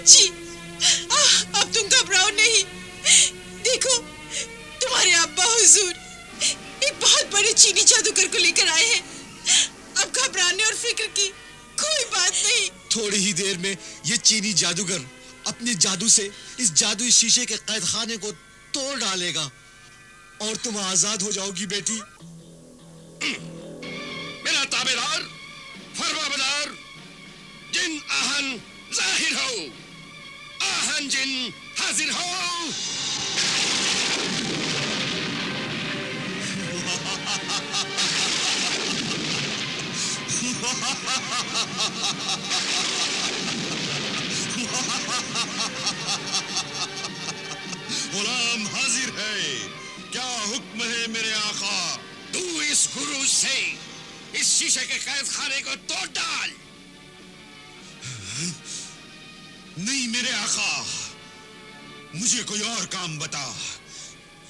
बच्ची, अब तुम घबराओ नहीं। देखो, तुम्हारे अब्बा हुजूर एक बहुत बड़े चीनी जादूगर को लेकर आए हैं। अब घबराने और फिक्र की कोई बात नहीं। थोड़ी ही देर में ये चीनी जादूगर अपने जादू से इस जादुई शीशे के कैद खाने को तोड़ डालेगा और तुम आजाद हो जाओगी बेटी। मेरा ताबेदार, फरमाबरदार, जिन आहन जाहिर हो, आहन जिन हाजिर हो। गुलाम हाजिर है, क्या हुक्म है मेरे आका? तू इस गुरु से इस शीशे के कैद खाने को तोड़ डाल। नहीं मेरे आका, मुझे कोई और काम बता।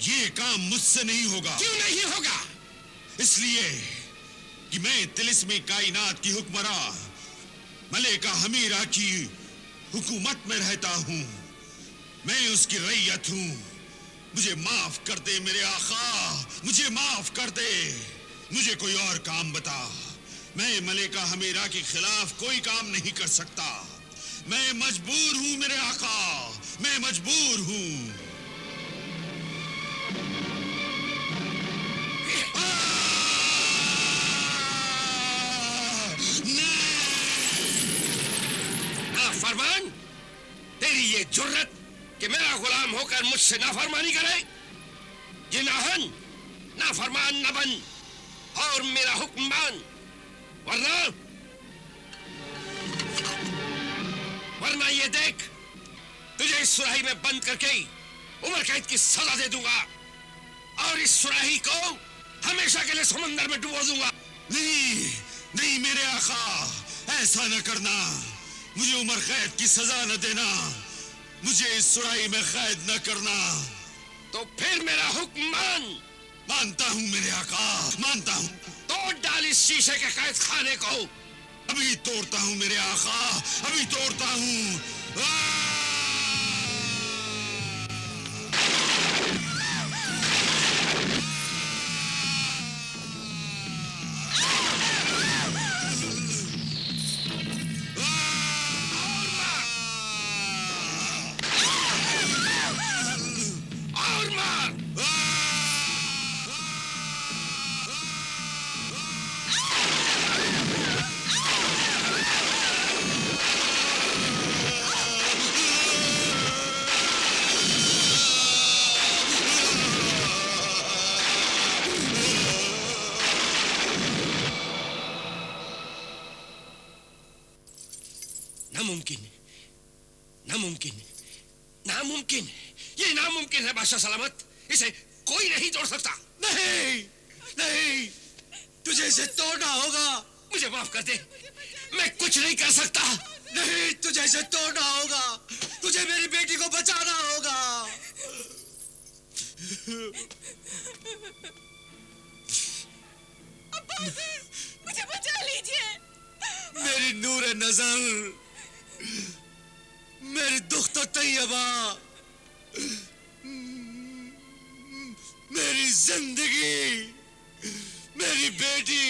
ये काम मुझसे नहीं होगा। क्यों नहीं होगा? इसलिए कि मैं तिलिस्मी कायनात की हुक्मरां मलिका हमीरा की हुकूमत में रहता हूँ। मैं उसकी रैयत हूँ। मुझे माफ कर दे मेरे आका, मुझे माफ कर दे। मुझे कोई और काम बता। मैं मलिका हमीरा के खिलाफ कोई काम नहीं कर सकता। मैं मजबूर हूँ मेरे आका, मैं मजबूर हूँ। फरमान, तेरी ये जुर्रत कि मेरा गुलाम होकर मुझसे नाफरमानी करे। ये नाहन नाफरमान न बन और मेरा हुक्म मान, वरना ये देख, तुझे इस सुराही में बंद करके उम्र कैद की सजा दे दूंगा और इस सुराही को हमेशा के लिए समंदर में डुबो दूंगा। नहीं नहीं मेरे आका, ऐसा न करना। मुझे उम्र कैद की सजा न देना। मुझे इस सुराही में कैद न करना। तो फिर मेरा हुक्म मान। मानता हूँ मेरे आका, मानता हूँ। तोड़ डाल इस शीशे के कैद खाने को। अभी तोड़ता हूँ मेरे आका, अभी तोड़ता हूँ। नामुमकिन, ये नामुमकिन है बादशाह सलामत। इसे कोई नहीं तोड़ सकता। नहीं नहीं, तुझे इसे तोड़ना होगा। मुझे माफ कर दे, मैं कुछ नहीं कर सकता। नहीं, तुझे इसे तोड़ना होगा। तुझे मेरी बेटी को बचाना होगा। मुझे बचा लीजिए। मेरी नूरे नजर, मेरी दुख्तर तैयबा, मेरी जिंदगी, मेरी बेटी।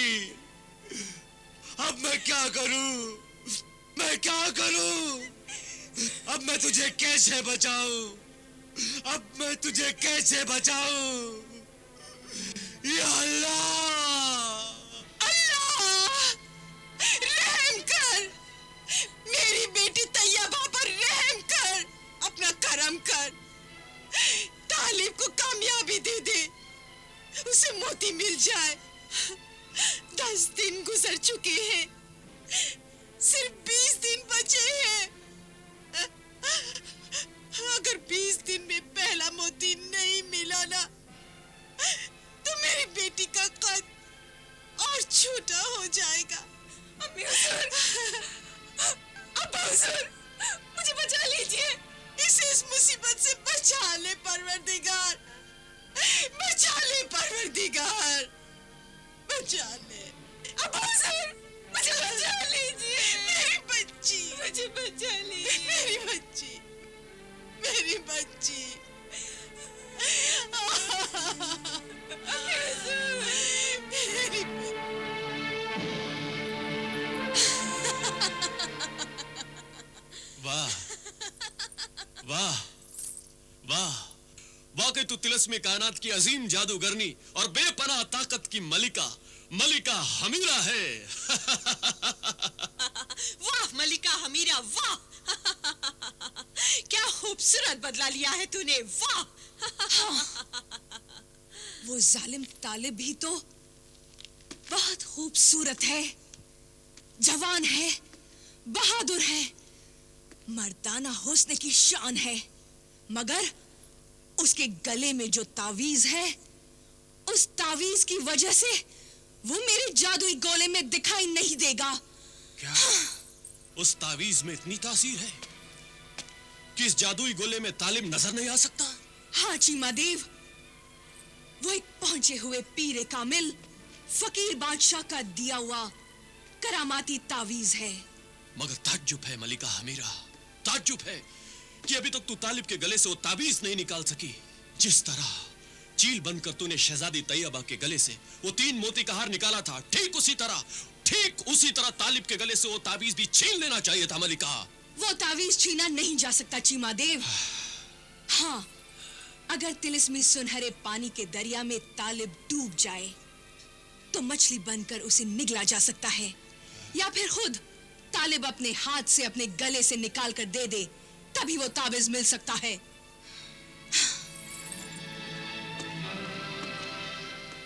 अब मैं क्या करूं? मैं क्या करूं? अब मैं तुझे कैसे बचाऊं? अब मैं तुझे कैसे बचाऊं? या अल्लाह! रहम कर, मेरी बेटी तैयबा पर रहम कर, अपना करम कर, तालिब को कामयाबी दे दे, उसे मोती मिल जाए। 10 दिन गुजर चुके हैं, सिर्फ 20 दिन बचे हैं। अगर 20 दिन में पहला मोती नहीं मिला ना, तो मेरी बेटी का कद और छोटा हो जाएगा। अम्मी हुजूर, अब्बा हुजूर, मुझे बचा लीजिए। इसे इस मुसीबत से बचा ले परवरदिगार, बचा ले परवरदिगार, बचा ले। अब्बा हुजूर, मुझे बचा लीजिए। मेरी बच्ची, मुझे बचा लीजिए। मेरी बच्ची। मेरी बच्ची। मेरी वाह वाह वाह, वाकई तू तिलस्मी कायनात की अजीम जादूगरनी और बेपनाह ताकत की मलिका मलिका हमीरा है। वाह मलिका हमीरा, वाह। क्या खूबसूरत बदला लिया है तूने, वाह। वो जालिम तालिब भी तो बहुत खूबसूरत है, जवान है, बहादुर है, मर्दाना हुस्न की शान है, मगर उसके गले में जो तावीज है, उस तावीज की वजह से वो मेरे जादुई गोले में दिखाई नहीं देगा। क्या उस तावीज में इतनी तासीर है कि इस जादुई गोले में तालिब नजर नहीं आ सकता? हाँ चीमा देव, वो एक पहुंचे हुए पीरे कामिल फकीर बादशाह का दिया हुआ करामाती तावीज है। मगर ताज्जुब है मलिका हमीरा, ताज्जुब है कि अभी तक तू तालिब के गले से वो ताबीज नहीं निकाल सकी। जिस तरह चील बनकर तूने शहजादी तैयबा के गले से वो 3 मोती का हार निकाला था, ठीक उसी तरह तालिब के गले से वो ताबीज भी छीन लेना चाहिए था मलिका। वो तावीज छीना नहीं जा सकता चीमा देव। हाँ, अगर तिलिस्मी सुनहरे पानी के दरिया में तालिब डूब जाए तो मछली बनकर उसे निगला जा सकता है, या फिर खुद तालिब अपने हाथ से अपने गले से निकाल कर दे दे, तभी वो ताबीज मिल सकता है।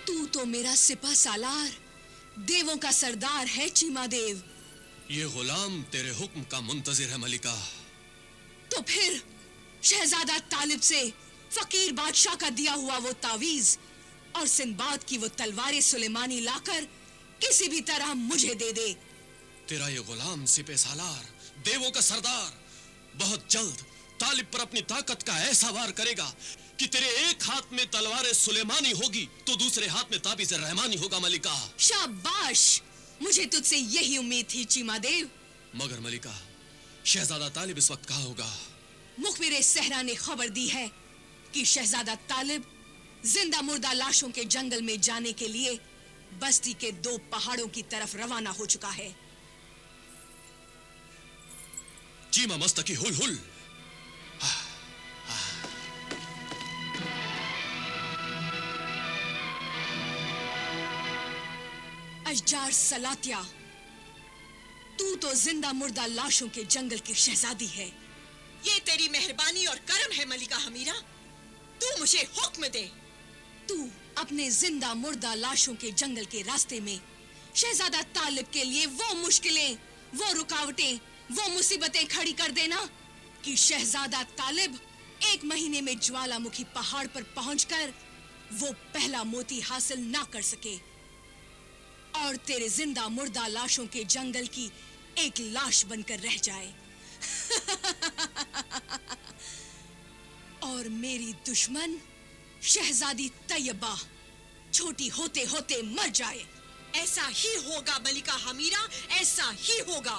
तू तो मेरा सिपह सालार, देवों का सरदार है चीमा देव। ये गुलाम तेरे हुक्म का मुंतजिर है मलिका। तो फिर शहजादा तालिब से फकीर बादशाह का दिया हुआ वो तावीज और सिंबाद की वो तलवारें सुलेमानी लाकर किसी भी तरह मुझे दे दे। तेरा ये गुलाम सिपह सालार, देवों का सरदार, बहुत जल्द तालिब पर अपनी ताकत का ऐसा वार करेगा कि तेरे एक हाथ में तलवार सुलेमानी होगी तो दूसरे हाथ में ताबीज रहमानी होगा मलिका। शाबाश, मुझे तुझसे यही उम्मीद थी चीमा देव। मगर मलिका, शहजादा तालिब इस वक्त कहाँ होगा? मुखबिर सहरा ने खबर दी है कि शहजादा तालिब जिंदा मुर्दा लाशों के जंगल में जाने के लिए बस्ती के 2 पहाड़ों की तरफ रवाना हो चुका है। चीमा मस्तकी हुल हुल। अशजार सलातिया, तू तो जिंदा मुर्दा लाशों के जंगल की शहजादी है। ये तेरी मेहरबानी और करम है मलिका हमीरा। तू मुझे हुक्म दे। तू अपने जिंदा मुर्दा लाशों के जंगल के रास्ते में शहजादा तालिब के लिए वो मुश्किलें, वो रुकावटें, वो मुसीबतें खड़ी कर देना कि शहजादा तालिब 1 महीने में ज्वालामुखी पहाड़ पर पहुंचकर वो पहला मोती हासिल ना कर सके और तेरे जिंदा मुर्दा लाशों के जंगल की एक लाश बनकर रह जाए। और मेरी दुश्मन शहजादी तैयबा छोटी होते होते मर जाए। ऐसा ही होगा मलिका हमीरा, ऐसा ही होगा।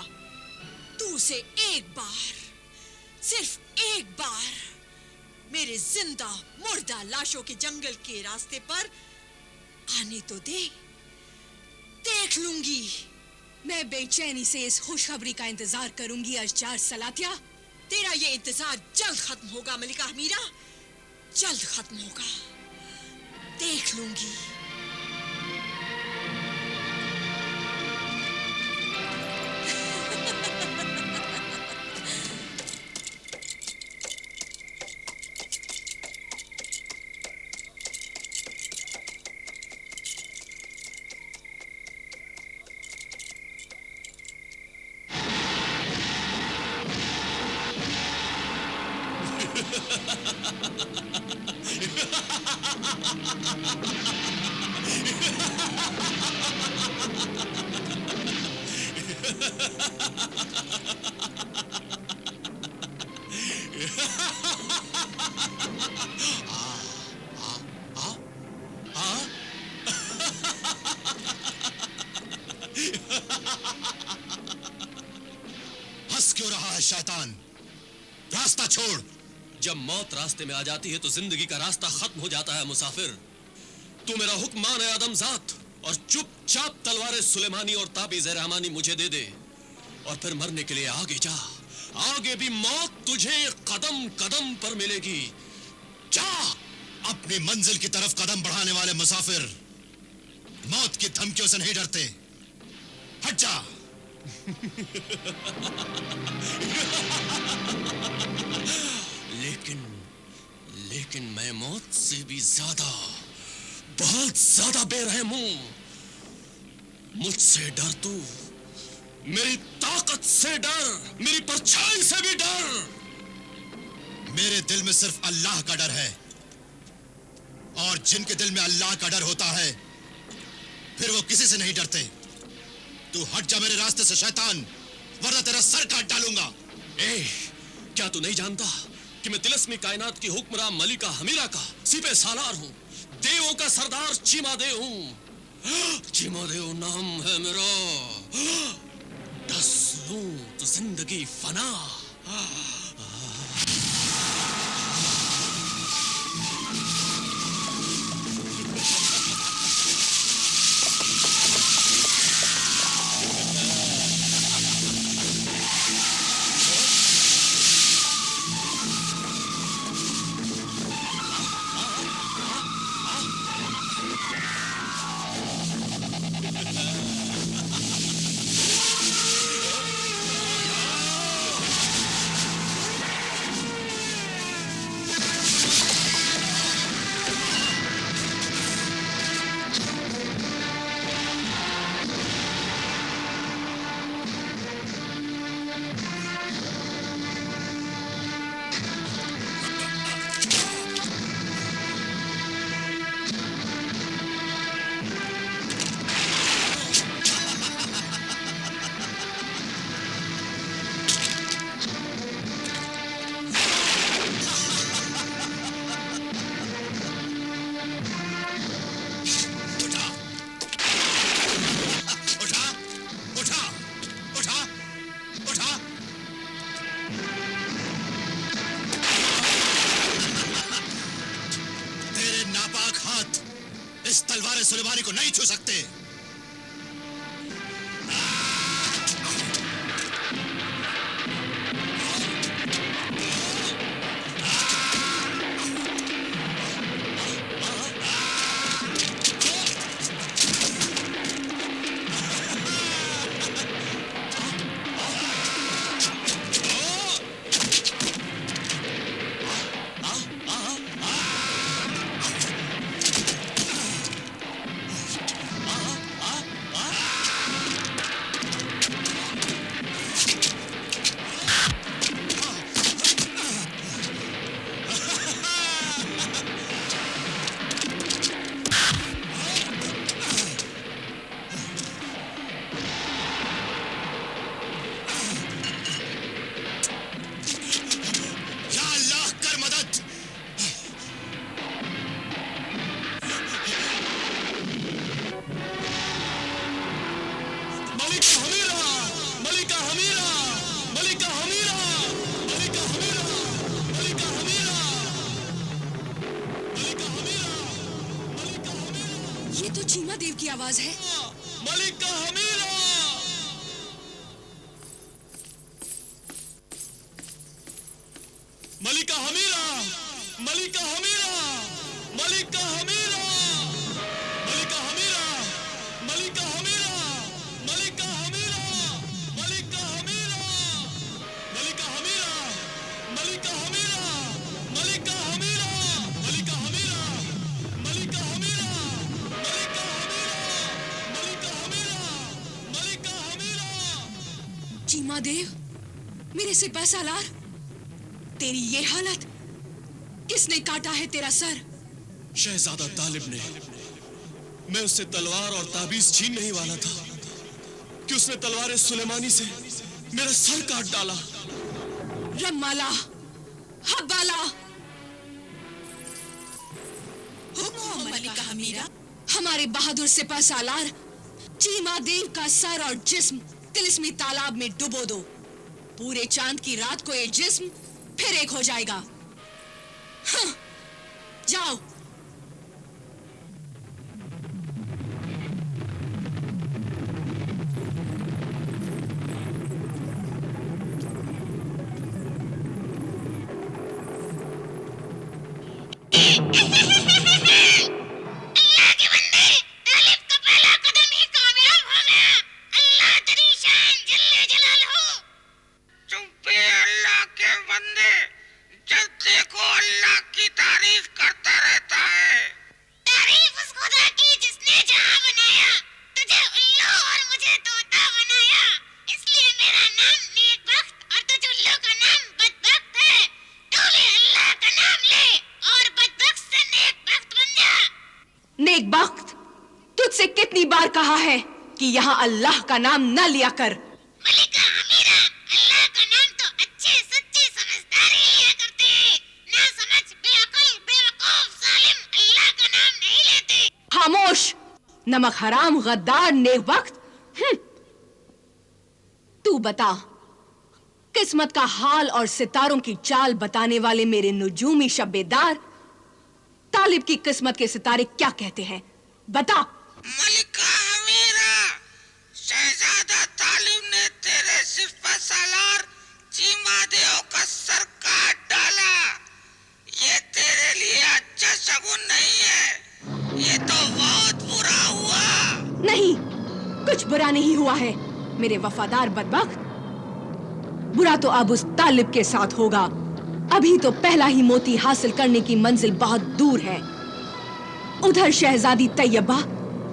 तू उसे एक बार, सिर्फ एक बार मेरे जिंदा मुर्दा लाशों के जंगल के रास्ते पर आने तो दे, देख लूंगी। मैं बेचैनी से इस खुशखबरी का इंतजार करूंगी अशजार सलातिया। तेरा ये इंतजार जल्द खत्म होगा मलिका हमीरा, जल्द खत्म होगा, देख लूंगी। हंस क्यों रहा है शैतान? रास्ता छोड़, जब मौत रास्ते में आ जाती है तो जिंदगी का रास्ता खत्म हो जाता है मुसाफिर। तू मेरा हुक्म मान है आदमजात और चुपचाप तलवार सुलेमानी और ताबीज़ रहमानी मुझे दे दे और फिर मरने के लिए आगे जा। आगे भी मौत तुझे कदम कदम पर मिलेगी। जा। अपनी मंजिल की तरफ कदम बढ़ाने वाले मुसाफिर मौत की धमकियों से नहीं डरते। हट जा। लेकिन मैं मौत से भी ज्यादा, बहुत ज्यादा बेरहम हूं। मुझसे डर तू, मेरी ताकत से डर, मेरी परछाई से भी डर। मेरे दिल में सिर्फ अल्लाह का डर है और जिनके दिल में अल्लाह का डर होता है फिर वो किसी से नहीं डरते। तू हट जा मेरे रास्ते से शैतान, वरना तेरा सर काट डालूंगा। क्या तू नहीं जानता कि मैं तिलिस्मी कायनात की हुक्मरान मलिका हमीरा का सिपह सालार हूं, देवों का सरदार चीमा देव हूं। चीमा देव नाम है मेरा। दस लूं तो जिंदगी फना। इस तलवार सुलेमानी को नहीं छू सकते। ये तो चीमा देव की आवाज है। मलिका हमीरा। मलिका हमीरा, मलिका हमीरा, मलिका हमीरा, मलिका हमीरा, मलिका हमीरा, मलिका हमीरा, मलिका हमीरा, मलिका हमीरा, मलिका हमीरा, मलिका हमीरा, मलिका हमीरा, मलिका हमीरा, मलिका हमीरा, मलिका हमीरा। चीमा देव, मेरे सिपह सालार, तेरी ये हालत, किसने काटा है तेरा सर? शहजादा तालिब ने। मैं उससे तलवार और ताबीज छीनने ही वाला था कि उसने तलवार सुलेमानी से मेरा सर काट डाला। रमाला, हब्बाला। हुक्म मलिका हमीरा। हमारे बहादुर सिपह सालार चीमा देव का सर और जिस्म तिलिस्मी तालाब में डुबो दो। पूरे चांद की रात को ये जिस्म फिर एक हो जाएगा। जाओ। चुप्पे अल्लाह के बंदे, जब देखो अल्लाह की तारीफ करता रहता है। तारीफ उस खुदा की जिसने जहां बनाया, तुझे उल्लू और मुझे तोता बनाया। इसलिए मेरा नाम नेकबख्त और तुझ उल्लू का नाम बदबख्त है। तू भी अल्लाह का नाम ले और बदबख्त से नेकबख्त बन जा। नेकबख्त, तुझसे कितनी बार कहा है कि यहाँ अल्लाह का नाम न लिया कर। मलिका हमीरा, अल्लाह का नाम तो अच्छे सच्चे समझदार ही लिया करते हैं। ना समझ, बेअक्ल, बेवकूफ, जालिम अल्लाह का नाम नहीं लेते। खामोश, नमक हराम, गद्दार, नेकबख्त। तू बता, किस्मत का हाल और सितारों की चाल बताने वाले मेरे नुजूमी शब्बेदार, तालिब की किस्मत के सितारे क्या कहते हैं? बता। मलिका हमीरा, शहजादा तालिब ने तेरे सिपह सालार चीमादेव का सर काट डाला। ये तेरे लिए अच्छा शगुन नहीं है। ये तो बहुत बुरा हुआ। नहीं, कुछ बुरा नहीं हुआ है मेरे वफादार बदबख्त। बुरा तो अब उस तालिब के साथ होगा। अभी तो पहला ही मोती हासिल करने की मंजिल बहुत दूर है। उधर शहजादी तैयबा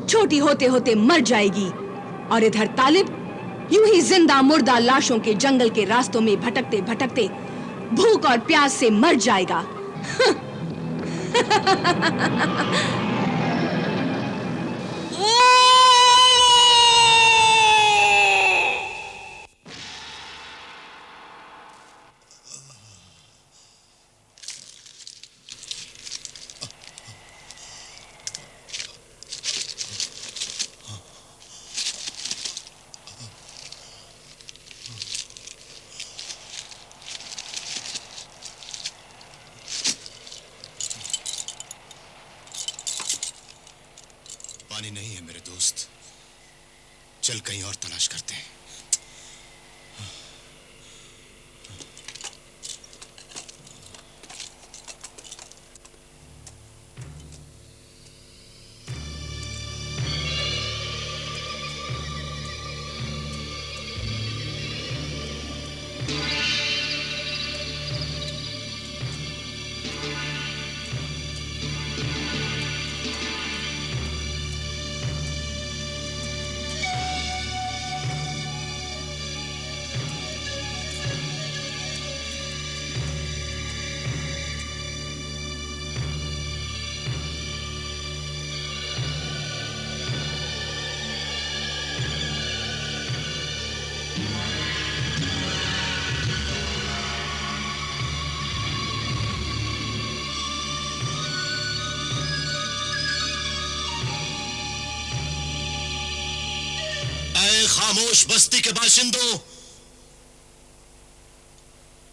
छोटी होते होते मर जाएगी और इधर तालिब यूं ही जिंदा मुर्दा लाशों के जंगल के रास्तों में भटकते भटकते भूख और प्यास से मर जाएगा। पानी नहीं है मेरे दोस्त, चल कहीं और तलाश करते हैं। खामोश बस्ती के बाशिंदों,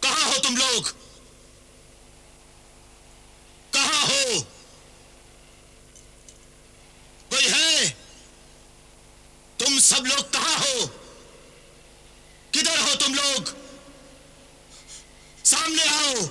कहां हो तुम लोग? कहां हो? कोई है? तुम सब लोग कहां हो? किधर हो तुम लोग? सामने आओ।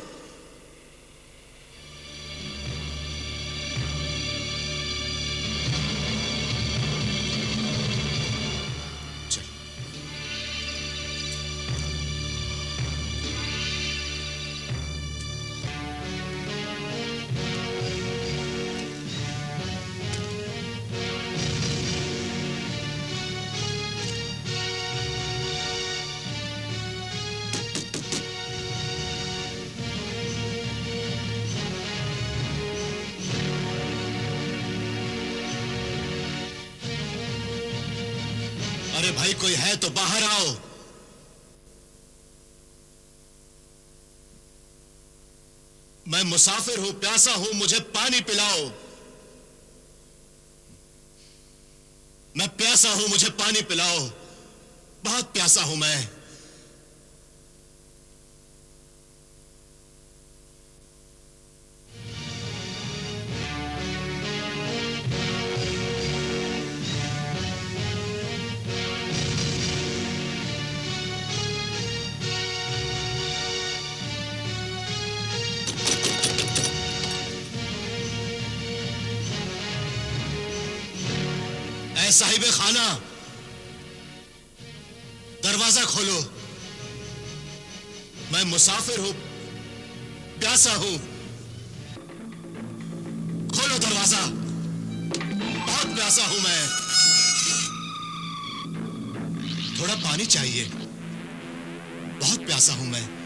अरे भाई, कोई है तो बाहर आओ। मैं मुसाफिर हूं, प्यासा हूं, मुझे पानी पिलाओ। मैं प्यासा हूं, मुझे पानी पिलाओ। बहुत प्यासा हूं मैं। साहिब खाना, दरवाजा खोलो। मैं मुसाफिर हूं, प्यासा हूं। खोलो दरवाजा, बहुत प्यासा हूं मैं। थोड़ा पानी चाहिए, बहुत प्यासा हूं मैं।